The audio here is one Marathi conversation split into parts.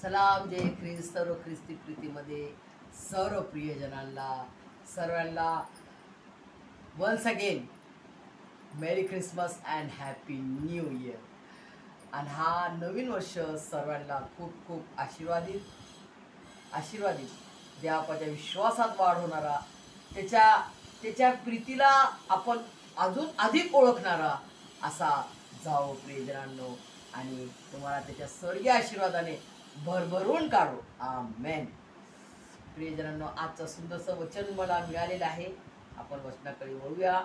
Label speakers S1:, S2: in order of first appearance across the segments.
S1: सलाम जय ख्रिस्त सर्व ख्रिस्ती प्रीतीमध्ये सर्व प्रियजनांना सर्वांना once again merry Christmas and happy new year. आणि हा नवीन वर्ष सर्वांना खूप खूप आशीर्वादित देवाच्या विश्वासात वाढ होणारा, त्याच्या प्रीतीला आपण अजून अधिक ओळखणारा असा जाओ प्रियजनांनो, आणि तुम्हाला त्याच्या स्वर्गीय आशीर्वादाने भरभरून काढो. आमेन. प्रियजनांनो, आजचं सुंदरसं वचन मला मिळालेलं आहे. आपण वचनाकडे वळूया.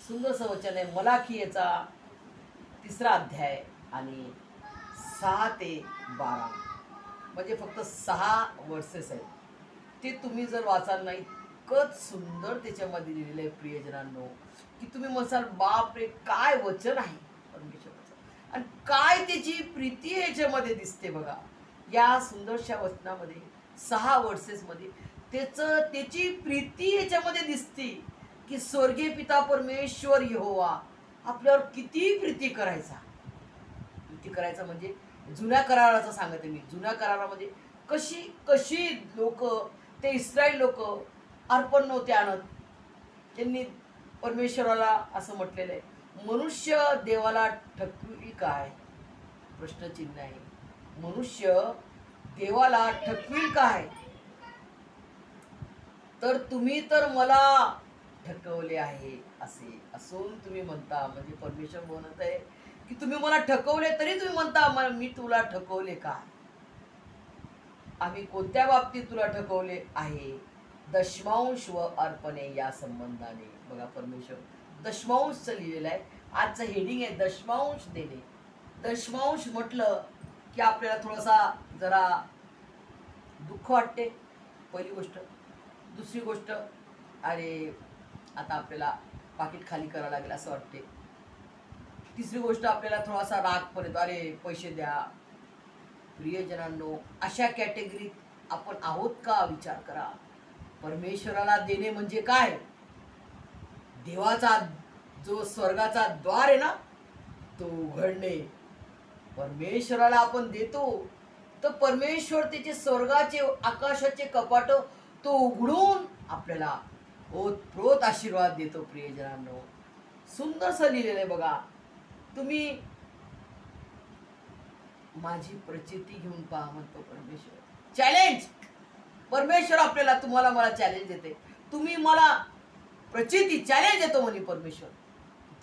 S1: सुंदरसं वचन आहे मलाखीचा 3रा अध्याय आणि 6 ते 12, म्हणजे फक्त 6 वर्सेस आहेत. ते तुम्ही जर वाचाल नाही, इतकंच सुंदर त्याच्यामध्ये लिहिलेलं आहे प्रियजनांनो, की तुम्ही म्हणसाल बाप रे, काय वचन आहे परमेश्वराचं, आणि काय त्याची प्रीती याच्यामध्ये दिसते. बघा, या सुंदरशा वचनामध्ये 6 वर्सेसमध्ये त्याची प्रीती याच्यामध्ये दिसते, की स्वर्गीय पिता परमेश्वर यहोवा आपल्यावर किती प्रीती करायचा. म्हणजे जुन्या कराराचं सांगते मी. जुन्या करारामध्ये कशी लोक, ते इस्रायल लोक अर्पण नव्हते आणत. त्यांनी परमेश्वराला असं म्हटलेलं आहे, मनुष्य देवाला ठकवी काय, प्रश्नचिन्ह आहे. मनुष्य देवाला ठकविल काय, तर तुम्ही तर मला ठकवले आहे असे असून तुम्ही म्हणता. म्हणजे परमेश्वर म्हणत आहे की तुम्ही मला ठकवले तरी तुम्ही म्हणता मी तुला ठकवले का. आम्ही कोणत्या बाबतीत तुला ठकवले आहे, दशमांश व अर्पणे या संबंधाने. बघा, परमेश्वर दशमांशचं लिहिलेलं आहे. आजचं हेडिंग आहे दशमांश देणे. दशमांश म्हटलं की आपल्याला थोडासा जरा दुःख वाटते, पहिली गोष्ट. दुसरी गोष्ट, अरे आता आपल्याला पाकिट खाली करावं लागेल असं वाटते. तिसरी गोष्ट, आपल्याला थोडासा राग पण येतो, अरे पैसे द्या. प्रियजनांनो, अशा कॅटेगरीत आपण आहोत का, विचार करा. परमेश्वराला देणे म्हणजे काय, देवाचा जो स्वर्गाचा द्वार आहे ना, तो उघडणे. परमेश्वराला आपण देतो तर परमेश्वर त्याचे स्वर्गाचे आकाशाचे कपाट तो उघडून आपल्याला ओतप्रोत आशीर्वाद देतो. प्रियजनांनो, सुंदरसं लिहिलेलं आहे बघा. तुम्ही माझी प्रचिती घेऊन पहा म्हणतो परमेश्वर. चॅलेंज. परमेश्वर आपल्याला, तुम्हाला मला चॅलेंज देते. तुम्ही मला प्रचिती, चॅलेंज देतो म्हणे परमेश्वर.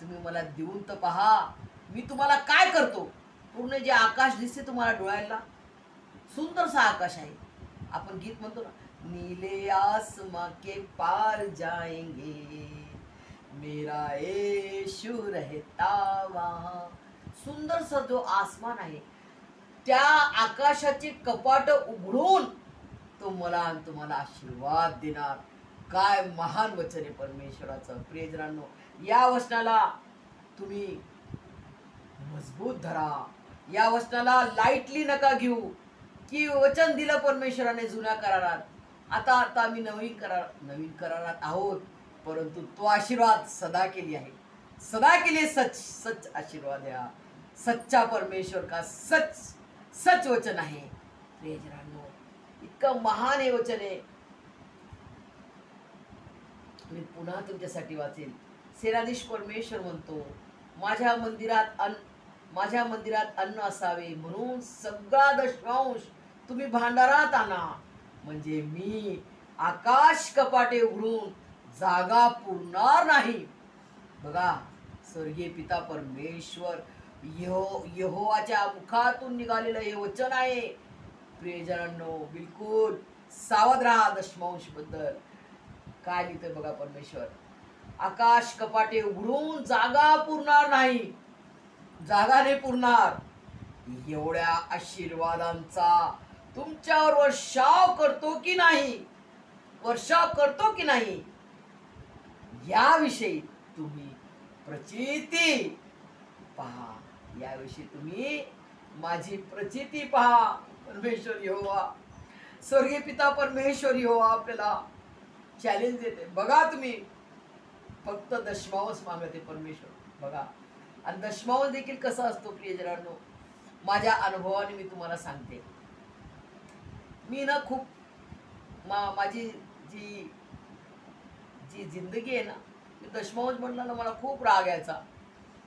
S1: तुम्ही मला देऊन तर पहा, मी तुम्हाला काय करतो. पूर्ण जे आकाश दिसते तुम्हाला डोळ्याला, सुंदरसा आकाश आहे. आपण गीत म्हणतो ना, नीले आसमां के पार जाएंगे, मेरा येशू रहता वहां. सुंदरसा जो आसमान आहे, त्या आकाशाचे कपाट उघडून तो मला आणि तुम्हाला आशीर्वाद देणार. काय महान वचन आहे परमेश्वराचं. प्रियजनांनो, या वचनाला तुम्ही मजबूत धरा. या वचनाला लाईटली नका घेऊ, की वचन दिलं परमेश्वराने जुन्या करारात, आता आम्ही नवीन करारात आहोत, परंतु तो आशीर्वाद सदा केली आहे. सदा के लिए सच आशीर्वाद है. सच्चा परमेश्वर का सच वचन आहे. प्रियजनांनो, इतकं महान हे वचन आहे. मी पुन्हा तुमच्यासाठी वाचेल. सेनाधीश परमेश्वर म्हणतो, माझ्या मंदिरात अन्न असावे म्हणून सगळा दशमांश तुम्ही भांडारात आणा, म्हणजे मी आकाश कपाटे उघडून जागा पुरणार नाही. बघा, स्वर्गीय पिता परमेश्वर यहोवाच्या मुखातून निघालेलं हे वचन आहे. प्रियजनांनो, बिलकुल सावध राहा दशमांश बद्दल. काय लिहितोय बघा परमेश्वर, आकाश कपाटे उघडून जागा पुरणार नाही, जागा नाही पुरणार. एवढ्या आशीर्वादांचा तुमच्यावर वर्षाव करतो की नाही, याविषयी तुम्ही प्रचिती पहा. याविषयी तुम्ही माझी प्रचिती पहा. परमेश्वर यहोवा, स्वर्गीय पिता परमेश्वर यहोवा आपल्याला चॅलेंज देते. बघा, तुम्ही फक्त दशमांश मागते परमेश्वर. बघा, आणि दशमांश देखील कसा असतो प्रियजनांनो, माझ्या अनुभवाने मी तुम्हाला सांगते. मी ना खूप माझी जी जी जिंदगी आहे ना, मी दशमांश म्हणला ना मला खूप राग यायचा.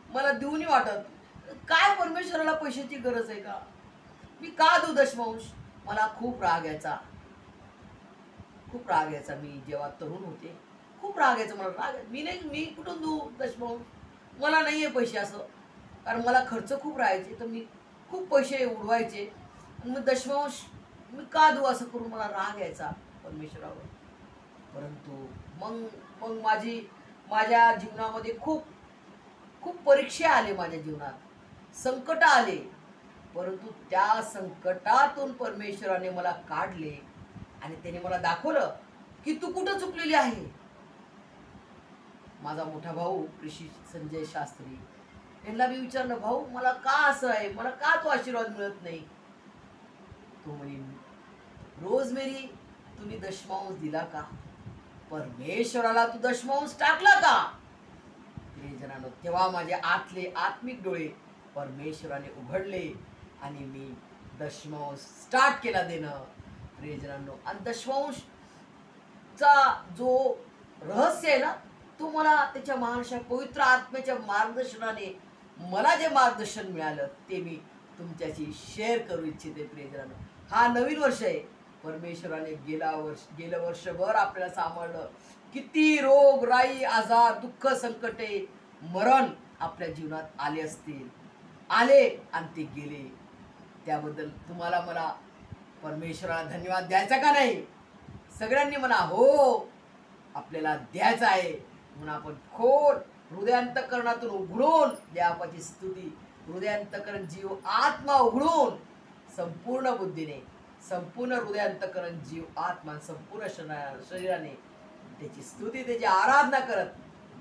S1: मला देऊनी वाटत काय परमेश्वराला पैशाची गरज आहे का, मी का देऊ दशमांश. मला खूप राग यायचा, खूप राग यायचा. मी जेव्हा तरुण होते खूप राग यायचा मला. मी नाही, मी कुठून देऊ दशमांश, मला नाही आहे पैसे असं. कारण मला खर्च खूप राहायचे, तर मी खूप पैसे उडवायचे. आणि मग दशमांश मी का देऊ असं करून मला राग यायचा परमेश्वरावर. परंतु मग मग माझ्या जीवनामध्ये खूप खूप परीक्षा आले, माझ्या जीवनात संकट आले. परंतु त्या संकटातून परमेश्वराने मला काढले आणि त्याने मला दाखवलं की तू कुठं चुकलेली आहे. माझा मोठा भाऊ ऋषी संजय शास्त्री यांना मी विचारलं, भाऊ मला का असं आहे, मला का तो आशीर्वाद मिळत नाही. तो म्हणे, रोजमेरी तुम्ही दशमांश दिला का, परमेश्वराला तू दशमांश टाकला का. प्रियजनांनो, तेव्हा माझे आतले आत्मिक डोळे परमेश्वराने उघडले आणि मी दशमांश स्टार्ट केला देणं. प्रियजनांनो, आणि दशमांशचा जो रहस्य आहे ना, तो मला त्याच्या महानशा पवित्र आत्म्याच्या मार्गदर्शनाने मला जे मार्गदर्शन मिळालं ते मी तुमच्याशी शेअर करू इच्छिते. प्रियजनांनो, हा नवीन वर्ष आहे. परमेश्वराने गेलं वर्षभर आपल्याला सांभाळलं. किती रोग राई आजार दुःख संकटे मरण आपल्या जीवनात आले असतील, आले आणि ते गेले. त्याबद्दल तुम्हाला मला परमेश्वराला धन्यवाद द्यायचा का नाही. सगळ्यांनी म्हणा हो, आपल्याला द्यायचा आहे. म्हणून आपण खोल हृदयांतकरणातून उघडून देवाची स्तुती, हृदयांतकरण जीव आत्मा उघडून संपूर्ण बुद्धीने, संपूर्ण हृदयांतकरण जीव आत्मा संपूर्ण शरीराने त्याची स्तुती, त्याची आराधना करत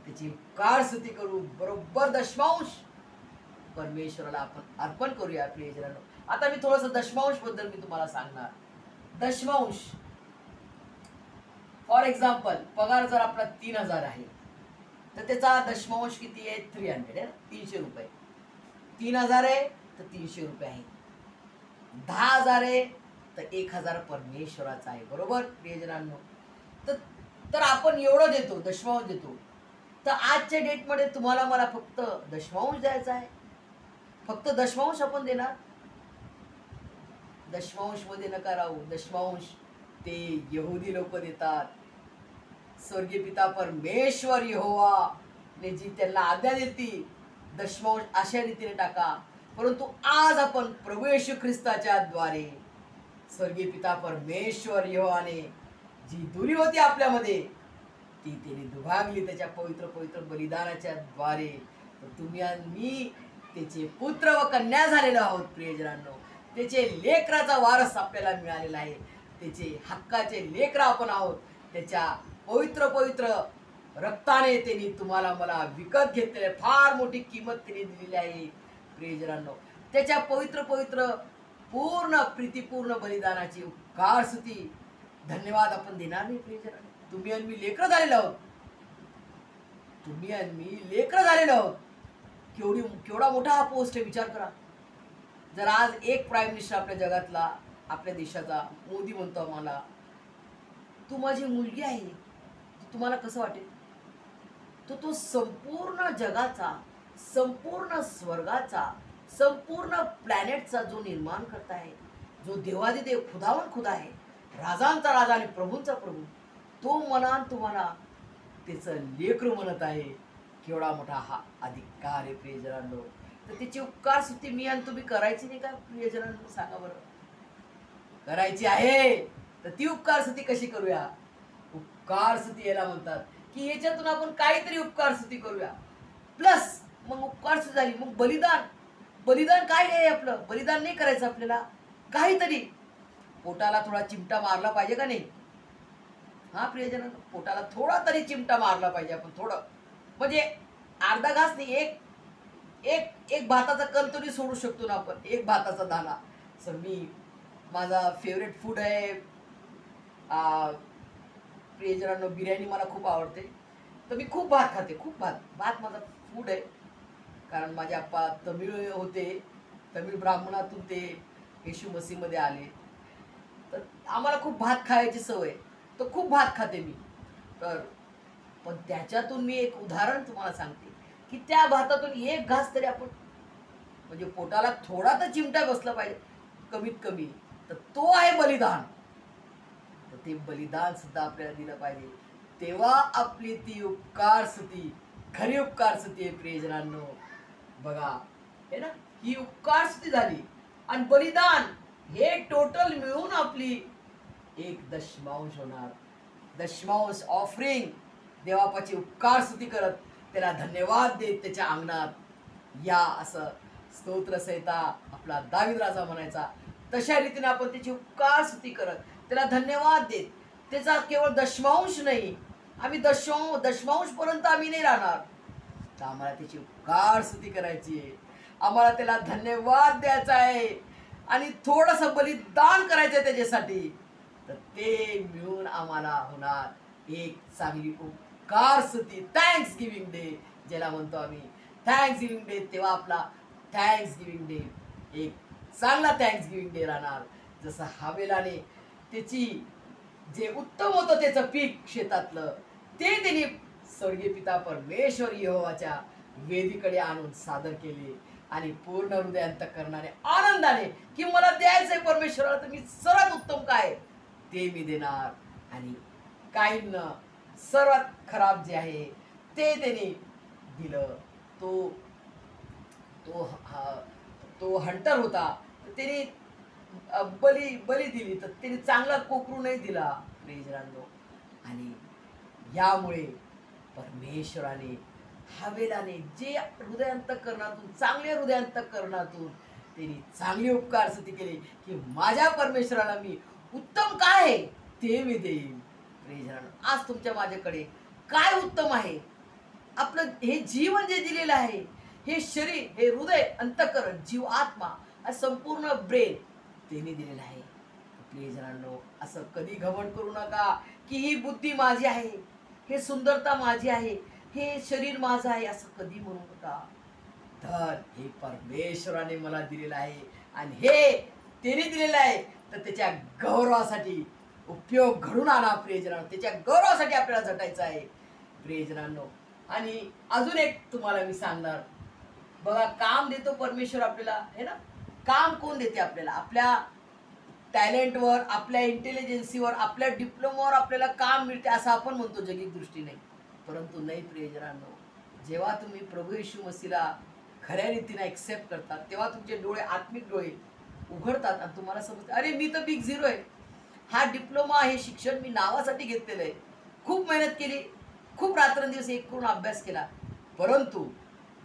S1: त्याची कार स्तुती करू. बरोबर दशमांश परमेश्वराला आपण अर्पण करूया. प्रियजनांनो, आता मी थोडंसं दशमांश बद्दल मी तुम्हाला सांगणार. दशमांश फॉर एक्झाम्पल, पगार जर आपला 3000 आहे तर त्याचा दशमांश किती आहे, 300 आहे, 300 रुपये. 3000 आहे तर 300 रुपये आहे. 10,000 आहे तर 1000 परमेश्वराचा आहे. बरोबर प्रियजनांनो, तर आपण एवढं देतो, दशमांश देतो. तर आजच्या डेटमध्ये तुम्हाला मला फक्त दशमांश द्यायचा आहे. फक्त दशमांश आपण देणार. दशमांश मध्ये नका राहू. दशमांश ते यहुदी लोक देतात. स्वर्गीय पिता परमेश्वर यहोवा ने जी त्यांना आज्ञा देती दशमांश अशा रीतीने टाका. परंतु आज आपण प्रभू येशू ख्रिस्ताच्या द्वारे स्वर्गीय पिता परमेश्वर यहोवाने जी दुरी होती आपल्यामध्ये ती त्याने दुभागली त्याच्या पवित्र पवित्र बलिदानाच्या द्वारे. तर तुम्ही आणि मी त्याचे पुत्र व कन्या झालेलो आहोत. प्रियजनांनो, त्याचे लेकराचा वारस आपल्याला मिळालेला आहे. त्याचे हक्काचे लेकर आपण आहोत. त्याच्या पवित्र पवित्र रक्ताने त्यांनी तुम्हाला मला विकत घेतलेले, फार मोठी किंमत त्यांनी दिलेली आहे. प्रियजनांनो, त्याच्या पवित्र पवित्र पूर्ण प्रीतीपूर्ण बलिदानाची उपकार स्तुती धन्यवाद आपण देणार नाही. प्रियजनांनो, तुम्ही आणि मी लेकर झालेलो आहोत. तुम्ही आणि मी लेकर झालेलो आहोत. केवढा मोठा हा पोस्ट आहे, विचार करा. जर आज एक प्राईम मिनिस्टर आपल्या जगातला, आपल्या देशाचा, मोदी म्हणतो आम्हाला तू माझी मुलगी आहे, तुम्हाला कसं वाटेल. तो संपूर्ण जगाचा, संपूर्ण स्वर्गाचा, संपूर्ण प्लॅनेटचा जो निर्माण करता आहे, जो देवादिदेव खुदावन खुदा आहे, राजांचा राजा आणि प्रभूंचा प्रभू, तो मनान तुम्हाला त्याचं लेकरू म्हणत आहे. केवढा मोठा हा अधिकार आहे. प्रियजनांनो, तर त्याची उपकार स्तुती मी आणि तुम्ही करायची नाही का. प्रियजनांनो, सांगा बरं, करायची आहे. तर ती उपकार स्तुती कशी करूया. उपकार स्तुती याला म्हणतात की याच्यातून आपण काहीतरी उपकार स्तुती करूया. प्लस मग उपकार स्तुती झाली, मग बलिदान काय आहे आपलं. बलिदान नाही करायचं आपल्याला, काहीतरी पोटाला थोडा चिमटा मारला पाहिजे का नाही. हा प्रियजनांनो, पोटाला थोडा तरी चिमटा मारला पाहिजे आपण. थोडं म्हणजे अर्धा घास नाही, एक भाताचा कण तरी सोडू शकतो ना आपण, एक भाताचा दाना. सर माझा फेवरेट फूड आहे प्रियजनांनो, बिर्याणी मला खूप आवडते. तर मी खूप भात खाते, खूप भात माझा फूड आहे. कारण माझे आप्पा तमिळ होते, तमिळ ब्राह्मणातून ते येशू मसीहमध्ये आले. तर आम्हाला खूप भात खायची सवय, तर खूप भात खाते मी. तर पण त्याच्यातून मी एक उदाहरण तुम्हाला सांगते, की त्या भातातून एक घास तरी आपण, म्हणजे पोटाला थोडा तर चिमटा बसला पाहिजे कमीत कमी, तर तो आहे बलिदान. तर ते बलिदान सुद्धा आपल्याला दिलं पाहिजे, तेव्हा आपली ती उपकार स्तुती, खरी उपकार स्तुती आहे प्रियजनांनो. बघा, हे ना, ही उपकार स्तुती झाली आणि बलिदान हे टोटल मिळून आपली एक दशमांश होणार. दशमांश ऑफरिंग, देवापाची उपकार स्तुती करत, त्याला धन्यवाद देत त्याच्या अंगणात या, असं स्तोत्रसहिता आपला दावीद राजा म्हणायचा. तशा रीतीने आपण त्याची उपकार स्तुती करत, त्याला धन्यवाद देत, त्याचा केवळ दशमांश नाही, आम्ही दशमांश पर्यंत आम्ही नाही राहणार, तर आम्हाला त्याची उपकार स्तुती करायची आहे, आम्हाला त्याला धन्यवाद द्यायचा आहे आणि थोडंसं बलिदान करायचं आहे त्याच्यासाठी. तर ते मिळून आम्हाला होणार एक चांगली उपकार स्तुती, थँक्स गिविंग डे ज्याला म्हणतो आम्ही. थँक्स गिविंग डे, तेव्हा आपला थँक्स गिविंग डे एक चांगला थँक्स गिविंग डे राहणार. जसं हावेलाने त्याची जे उत्तम होतं त्याचं पीक शेतातलं, ते त्यांनी स्वर्गीय पिता परमेश्वर यहोवाच्या वेदीकडे आणून सादर केले आणि पूर्ण हृदय अंतःकरणाने आनंदाने, की मला द्यायचंय परमेश्वराला, तर मी सर्वात उत्तम काय ते मी देणार. आणि काहींना सर्वात खराब जे आहे ते त्यांनी दिलं. तो तो तो हंटर होता, तर त्याने बली दिली, तर त्याने चांगला कोकरू नाही दिला प्रियजनांनो. आणि यामुळे परमेश्वराने हवेलाने जे हृदयांतःकरणातून, चांगल्या हृदयांतःकरणातून त्यांनी चांगली उपकार स्तुती केली, की माझ्या परमेश्वराला मी उत्तम काय आहे ते मी देईन. प्रियजनांनो, आज तुमच्या माझ्याकडे काय उत्तम आहे? आपलं हे जीवन जे दिलेलं आहे, हे शरीर, हे हृदय, अंतःकरण, जीव, आत्मा, संपूर्ण ब्रेन त्यांनी दिलेलं आहे. प्रियजनांनो, असं कधी घमंड करू नका की ही बुद्धी माझी आहे, हे सुंदरता माझी आहे, हे शरीर माझं आहे, असं कधी म्हणू नका. तर हे परमेश्वराने मला दिलेलं आहे आणि हे त्याने दिलेलं आहे, तर त्याच्या गौरवासाठी उपयोग घडून आणा प्रियजनांनो. त्याच्या गौरवासाठी आपल्याला झटायचं आहे प्रियजनांनो. आणि अजून एक तुम्हाला मी सांगणार, बघा, काम देतो परमेश्वर आपल्याला, है ना. काम कोण देते आपल्याला? आपल्या टॅलेंटवर, आपल्या इंटेलिजन्सीवर, आपल्या डिप्लोमावर आपल्याला काम मिळते असं आपण म्हणतो जगिक दृष्टीने, परंतु नाही प्रियजनांनो. जेव्हा तुम्ही प्रभू येशू मसीला खऱ्या रीतीने ॲक्सेप्ट करतात, तेव्हा तुमचे डोळे, आत्मिक डोळे उघडतात आणि तुम्हाला समजतं, अरे मी तर बिग झिरो आहे. हा डिप्लोमा, हे शिक्षण मी नावासाठी घेतलेलं आहे, खूप मेहनत केली, खूप रात्रंदिवस एक करून अभ्यास केला, परंतु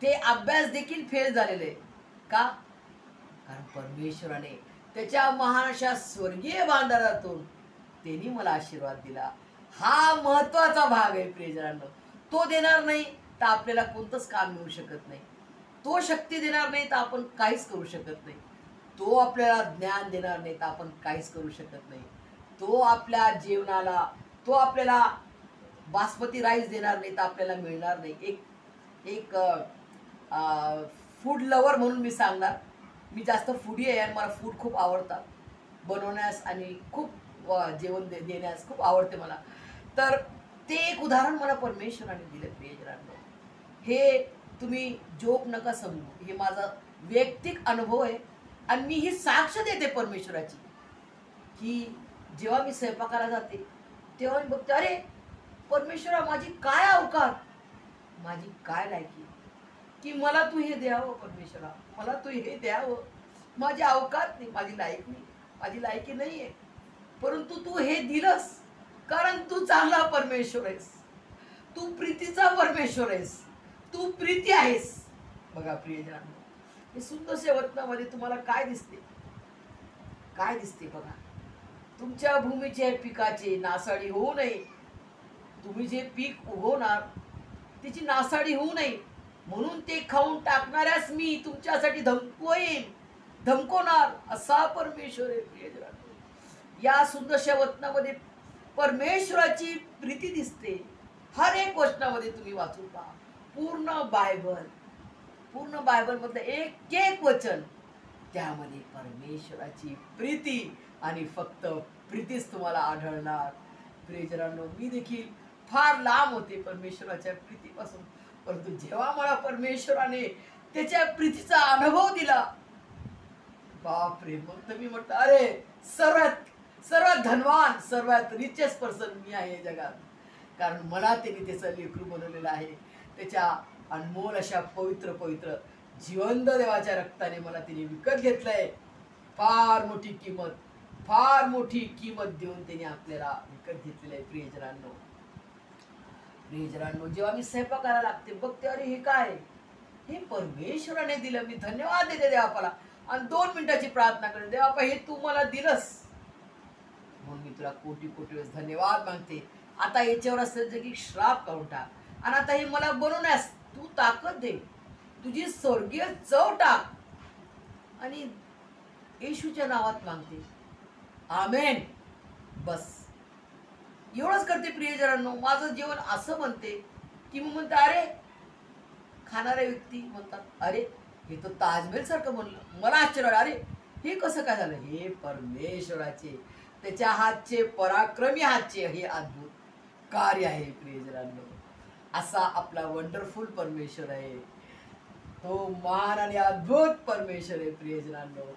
S1: ते अभ्यास देखील फेल झालेले. का? कारण परमेश्वराने त्याच्या महान अशा स्वर्गीय भांडारातून त्यांनी मला आशीर्वाद दिला. हा महत्वाचा भाग आहे प्रियजनांनो. तो देणार नाही तर आपल्याला कोणतंच काम मिळू शकत नाही. तो शक्ती देणार नाही तर आपण काहीच करू शकत नाही. तो आपल्याला ज्ञान देणार नाही तर आपण काहीच करू शकत नाही. तो आपल्या जीवनाला, तो आपल्याला बासमती राईस देणार नाही तर आपल्याला मिळणार नाही. एक फूड लवर म्हणून मी सांगणार, मी जास्त फूडी आहे आणि मला फूड खूप आवडतात बनवण्यास आणि खूप जेवण देण्यास खूप आवडते मला. तर ते एक उदाहरण मला परमेश्वराने दिलं प्रियजनांनो. हे तुम्ही जोक नका समजू, हे माझा वैयक्तिक अनुभव आहे आणि मी ही साक्ष देते परमेश्वराची, की जेव्हा मी स्वयंपाकाला जाते तेव्हा मी बघते, अरे परमेश्वरा, माझी काय अवकात, माझी काय लायकी, की मला तू हे द्यावं परमेश्वरा, मला तू हे द्यावं. माझी अवकात नाही, माझी लायक नाही, माझी लायकी नाही आहे, परंतु तू हे दिलंस कारण तू चांगला परमेश्वर आहेस, तू प्रीतीचा परमेश्वर आहेस, तू प्रीती आहेस. बघा प्रियजनांनो, हे सुंदरशा वचनामध्ये तुम्हाला काय दिसते? काय दिसते बघा, तुमच्या भूमीच्या पिकाची नासाडी होऊ नये. तुम्ही जे पीक उगवणार त्याची नासाडी होऊ नये म्हणून ते खाऊन टाकणाऱ्यास मी तुमच्यासाठी धमकवणार, असा परमेश्वर आहे प्रियजनांनो. या सुंदरशा वचनामध्ये परमेश्वराची प्रीती दिसते. हर एक वचनामध्ये तुम्ही वाचून पहा, पूर्ण बायबल मधलं एक एक वचन, त्यामध्ये परमेश्वराची प्रीती आणि फक्त प्रीतीच तुम्हाला आढळणार. प्रियजनांनो, मी देखील फार लांब होते परमेश्वराच्या प्रीतीपासून, परंतु जेव्हा मला परमेश्वराने त्याच्या प्रीतीचा अनुभव दिला, बापरे, मग तर मी म्हटलं, अरे सर्वात धनवान, सर्वात रिचेस्ट पर्सन मी आहे जगात. कारण मला त्यांनी त्याचं लेकरू बनवलेलं आहे. त्याच्या अनमोल अशा पवित्र जिवंत देवाच्या रक्ताने मला त्यांनी विकत घेतलंय. फार मोठी किंमत देऊन त्यांनी आपल्याला विकत घेतलेलं आहे. प्रियजनांनो, जेव्हा मी स्वयंपाकाला लागते, बघते, अरे हे काय, हे परमेश्वराने दिलं. मी धन्यवाद देते देवाला आणि 2 मिनिटाची प्रार्थना करते, देवा हे तू मला दिलंस म्हणून मी तुला कोटी वेळेस धन्यवाद मागते. आता याच्यावर असं की श्राप काढून टाक आणि आता हे मला बनवण्यास तू ताकद दे, तुझी स्वर्गीय चव टाक आणि येशूच्या नावात मागते, आमेन. बस एवढंच करते. प्रियजनांनो, माझं जेवण असं म्हणते की मग म्हणते, अरे खाणाऱ्या व्यक्ती म्हणतात, अरे हे तर ताजमहल सारखं म्हणलं. मला आश्चर्य, अरे हे कसं काय झालं. हे परमेश्वराचे, त्याच्या हातचे, पराक्रमी हातचे हे अद्भुत कार्य आहे. प्रियजनांनो, असा आपला वंडरफुल परमेश्वर आहे. तो महान आणि अद्भुत परमेश्वर आहे. प्रियजनांनो,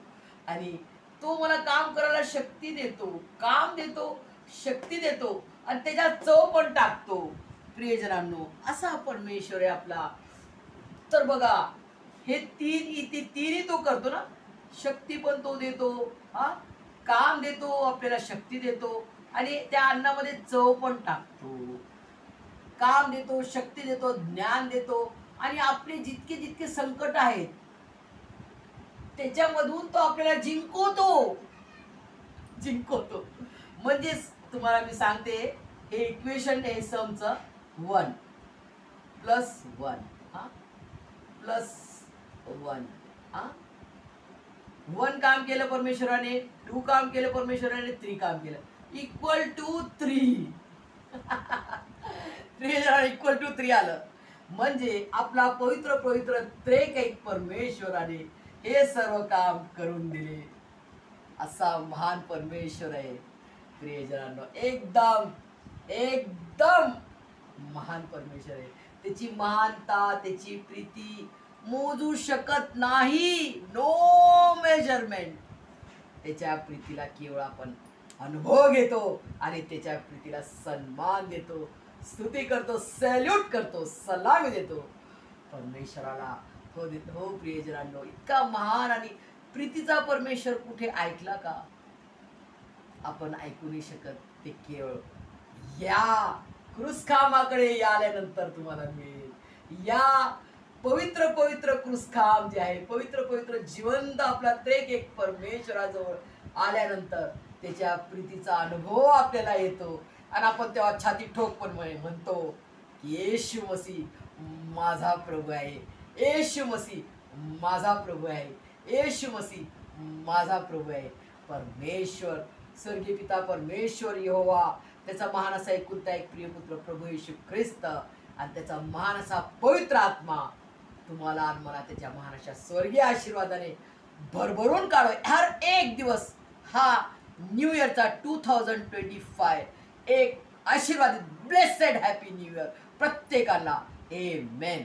S1: आणि तो मला काम करायला शक्ती देतो, काम देतो, शक्ती देतो आणि त्याच्यात चव पण टाकतो. प्रियजनांनो, असा परमेश्वर आहे आपला. तर बघा, हे तीनही तो करतो ना. शक्ती पण तो देतो, काम देतो, आपल्याला शक्ती देतो आणि त्या अन्नामध्ये चव पण टाकतो. काम देतो, शक्ती देतो, ज्ञान देतो आणि आपले जितके संकट आहेत त्याच्यामधून तो आपल्याला जिंकवतो. म्हणजेच तुम्हाला मी सांगते, हे इक्वेशन आहे समचं 1 + 1 +1 1 काम केलं परमेश्वराने, 2 काम केलं परमेश्वराने, 3 काम केलं, =3. =3 आलं. म्हणजे आपला पवित्र त्रिएक परमेश्वराने हे सर्व काम करून दिले. असा महान परमेश्वर आहे. प्रियजनांनो, एकदम महान परमेश्वर आहे. त्याची महानता, त्याची प्रीती मोजू शकत नाही. No measurement. त्याच्या प्रीतीला केवळ आपण अनुभव घेतो आणि त्याच्या प्रीतीला सन्मान देतो, स्तुती करतो, सॅल्यूट करतो, सलामी देतो परमेश्वराला. हो प्रियजनांनो, इतका महान आणि प्रीतीचा परमेश्वर कुठे ऐकला का? आपण ऐकू नाही शकत. ते केवळ या क्रूसखामाकडे आल्यानंतर तुम्हाला मिळेल. या पवित्र क्रूसखाम जे आहे, पवित्र जिवंत आपला त्रिएक परमेश्वराजवळ आल्यानंतर त्याच्या प्रीतीचा अनुभव आपल्याला येतो आणि आपण तेव्हा छाती ठोक पण म्हणतो की येशू मसीह माझा प्रभू आहे, येशू मसीह माझा प्रभू आहे, येशू मसीह माझा प्रभू आहे. परमेश्वर, स्वर्गीय पिता परमेश्वर यहोवा, त्याचा महान असा एकुलता एक प्रियपुत्र प्रभू येशू ख्रिस्त आणि त्याचा महान असा पवित्र आत्मा तुम्हाला आणि मला त्याच्या महान अशा स्वर्गीय आशीर्वादाने भरभरून काढो. हर एक दिवस हा न्यू इयरचा 2025 एक आशीर्वादित ब्लेसेड हॅपी न्यू इयर प्रत्येकाला. आमेन.